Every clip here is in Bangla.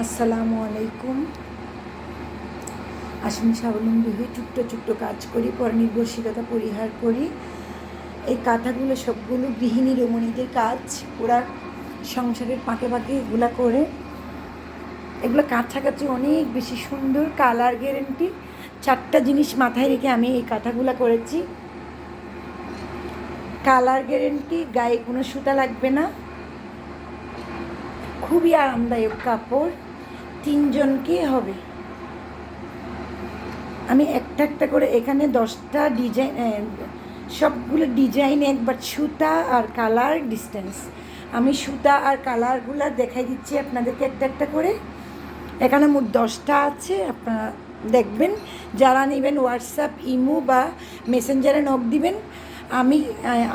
আসসালামু আলাইকুম। আসুন স্বাবলম্বী হয়ে ছোট্ট ছোট্ট কাজ করি, পরনির্ভরশীলতা পরিহার করি। এই কাঁথাগুলো সবগুলো গৃহিণী রমণীদের কাজ। ওরা সংসারের পাকে পাকে এগুলা করে। এগুলো কাছাকাছি অনেক বেশি সুন্দর, কালার গ্যারেন্টি। 4টা জিনিস মাথায় রেখে আমি এই কাঁথাগুলো করেছি। কালার গ্যারেন্টি, গায়ে কোনো সুতা লাগবে না, খুবই আরামদায়ক কাপড়, 3জনকে হবে। আমি একটা একটা করে এখানে 10টা ডিজাইন, সবগুলো ডিজাইন একবার সুতা আর কালার ডিস্টেন্স। আমি সুতা আর কালারগুলো দেখাই দিচ্ছি আপনাদেরকে একটা একটা করে। এখানে মোট 10টা আছে, আপনারা দেখবেন। যারা নেবেন হোয়াটসঅ্যাপ, ইমো বা মেসেঞ্জারে নক দিবেন।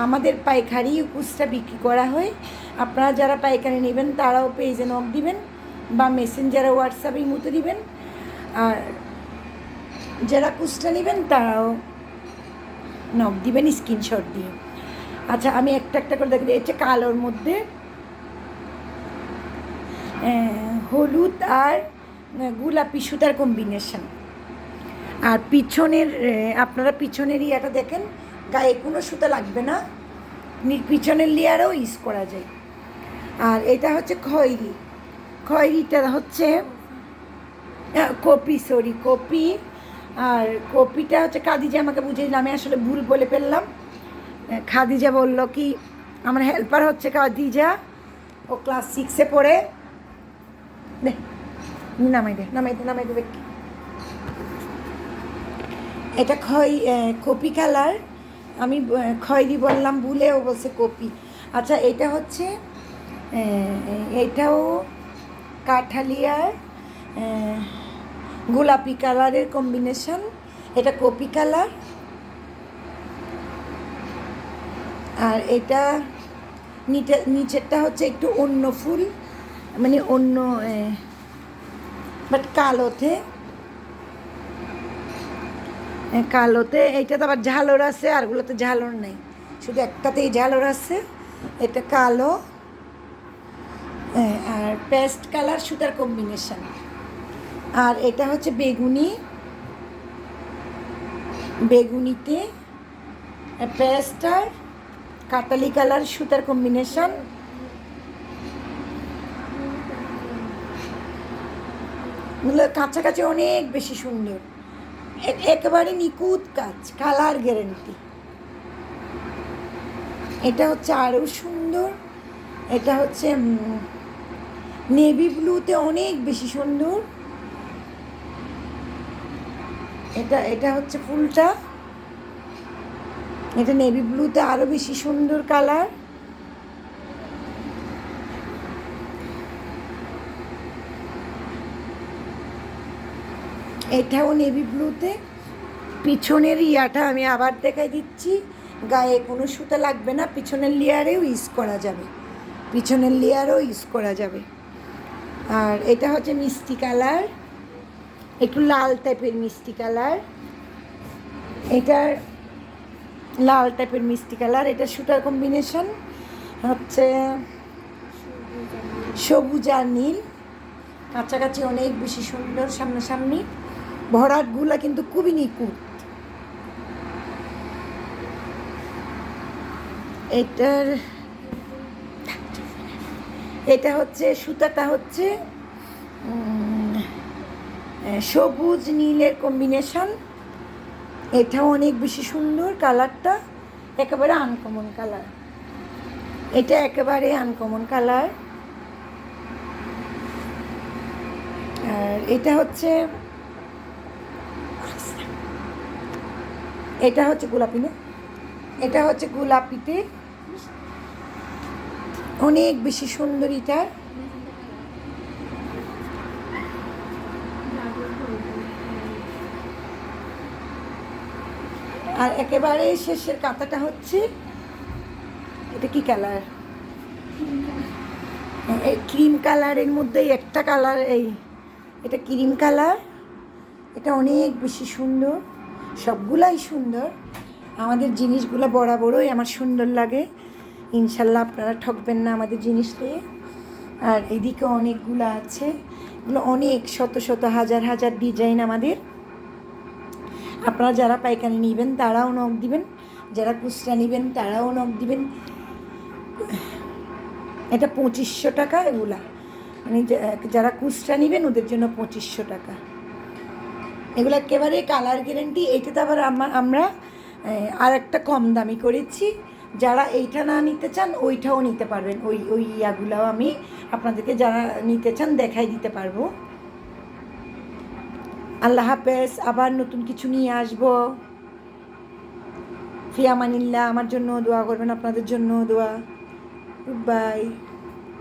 আমাদের পাইকারি খুচরা বিক্রি করা হয়। আপনারা যারা পাইকারি নেবেন তারাও পেজে নক দিবেন বা মেসেঞ্জারে, হোয়াটসঅ্যাপ, ইমোতে দিবেন। আর যারা খুচরা নেবেন তারাও নক দিবেন স্ক্রিনশট দিয়ে। আচ্ছা, আমি একটা একটা করে দেখি। এটা কালোর মধ্যে হলুদ আর গোলাপি সুতার কম্বিনেশন। আর পিছনের, আপনারা পিছনের ইয়াটা দেখেন, গায়ে কোনো সুতা লাগবে না, পিছনের লেয়ারও ইউজ করা যায়। আর এটা হচ্ছে খয়েরি। খয়েরিটা হচ্ছে কপি। আর কপিটা হচ্ছে খাদিজা আমাকে বুঝিয়ে দিল, আমি আসলে ভুল বলে ফেললাম। খাদিজা বলল কি, আমার হেল্পার হচ্ছে খাদিজা, ও ক্লাস 6-এ পড়ে। নামাই দেবে। এটা কপি কালার, আমি খয়েরি বললাম ভুলে, ও বলছে কপি। আচ্ছা, এটা হচ্ছে এটাও কাঠালিয়ার গোলাপি কালারের কম্বিনেশন। এটা কপি কালার। আর এটা নিচেরটা হচ্ছে একটু অন্য ফুল, মানে অন্য, বাট কালোতে এইটাতে আবার ঝালর আছে, আরগুলোতে ঝালর নেই, শুধু একটাতেই ঝালর আছে। এটা কালো আর পেস্ট কালার সুতার কম্বিনেশন। আর এটা হচ্ছে বেগুনিতে পেস্ট আর কাটালি কালার সুতার কম্বিনেশন। কাছাকাছি অনেক বেশি সুন্দর, একেবারে নিখুঁত কাজ, কালার গ্যারেন্টি। এটা হচ্ছে আরও সুন্দর। এটা হচ্ছে নেভি ব্লুতে অনেক বেশি সুন্দর। এটা হচ্ছে ফুলটা, এটা নেভি ব্লুতে আরও বেশি সুন্দর কালার। এটাও নেভি ব্লুতে। পিছনের ইয়াটা আমি আবার দেখাই দিচ্ছি, গায়ে কোনো সুতা লাগবে না, পিছনের লেয়ারেও ইউজ করা যাবে। আর এটা হচ্ছে মিষ্টি কালার, একটু লাল টাইপের মিষ্টি কালার। এটার লাল টাইপের মিষ্টি কালার। এটা সুতার কম্বিনেশন হচ্ছে সবুজ আর নীল, কাছাকাছি অনেক বেশি সুন্দর, সামনাসামনি। ভরাটগুলা কিন্তু খুবই নিখুঁত। এটা হচ্ছে সুতাটা হচ্ছে সবুজ নীলের কম্বিনেশন। এটাও অনেক বেশি সুন্দর, কালারটা একেবারে আনকমন কালার। এটা একেবারে আনকমন কালার। আর এটা হচ্ছে গোলাপি না, এটা হচ্ছে গোলাপিতে অনেক বেশি সুন্দর। এটা আর একেবারে শেষের কাঁথাটা হচ্ছে, এটা কি কালার, এই ক্রিম কালারের মধ্যে একটা কালার, এটা ক্রিম কালার। এটা অনেক বেশি সুন্দর, সবগুলাই সুন্দর। আমাদের জিনিসগুলো বরাবরই আমার সুন্দর লাগে। ইনশাল্লাহ আপনারা ঠকবেন না আমাদের জিনিস পেয়ে। আর এদিকে অনেকগুলো আছে, এগুলো অনেক শত শত হাজার হাজার ডিজাইন আমাদের। আপনারা যারা পাইকারি নেবেন তারাও নখ দিবেন, যারা খুচরা নেবেন তারাও নখ দিবেন। এটা 2500 টাকা এগুলা, মানে যারা খুচরা নেবেন ওদের জন্য 2500 টাকা। এগুলো একেবারে কালার গ্যারেন্টি। এইটাতে আবার আমরা আর একটা কম দামি করেছি, যারা এইটা না নিতে চান ওইটাও নিতে পারবেন। ওই ইয়াগুলাও আমি আপনাদেরকে যারা নিতে চান দেখাই দিতে পারবো। আল্লাহ হাফেজ, আবার নতুন কিছু নিয়ে আসবো। ফি আমানিল্লাহ। আমার জন্য দোয়া করবেন, আপনাদের জন্য দোয়া। Good bye.